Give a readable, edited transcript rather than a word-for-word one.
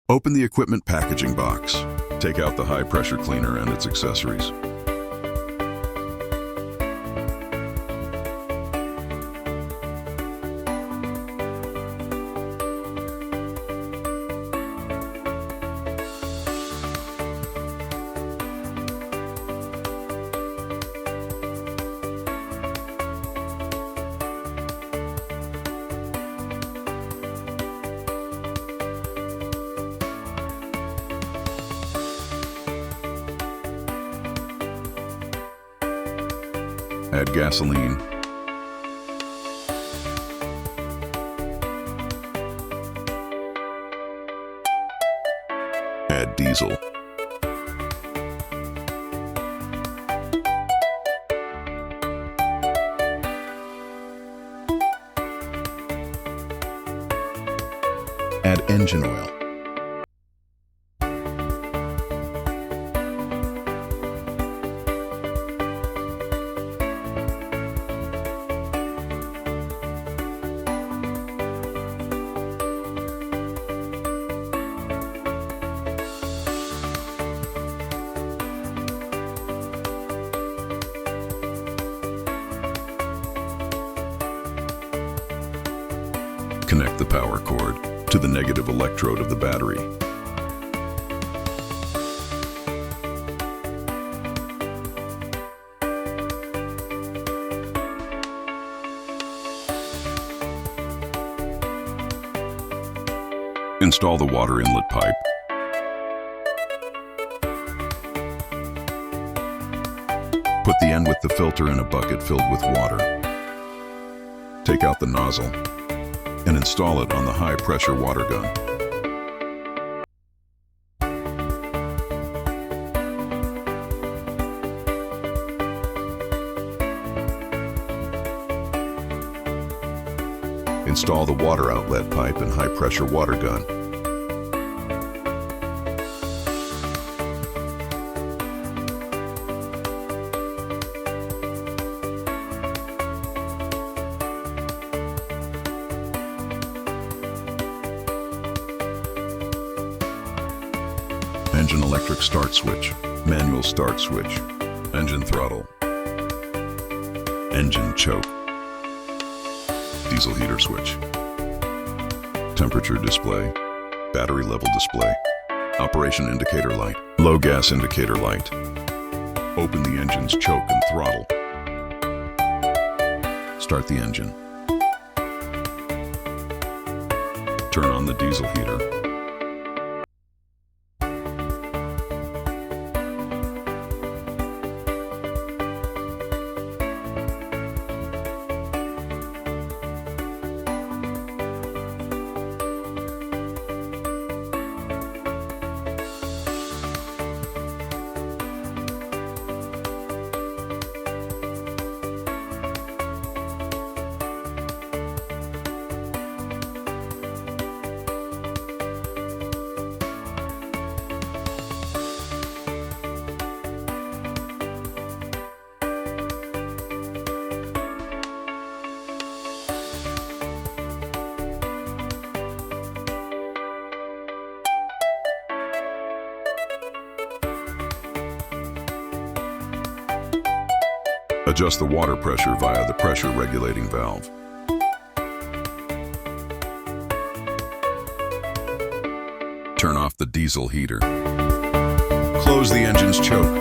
Open the equipment packaging box. Take out the high-pressure cleaner and its accessories. Add gasoline. Add diesel. Add engine oil. Connect the power cord to the negative electrode of the battery. Install the water inlet pipe. Put the end with the filter in a bucket filled with water. Take out the nozzle and install it on the high-pressure water gun. Install the water outlet pipe and high-pressure water gun. Engine electric start switch, manual start switch, engine throttle, engine choke, diesel heater switch, temperature display, battery level display, operation indicator light, low gas indicator light. Open the engine's choke and throttle. Start the engine. Turn on the diesel heater. Adjust the water pressure via the pressure regulating valve. Turn off the diesel heater. Close the engine's choke.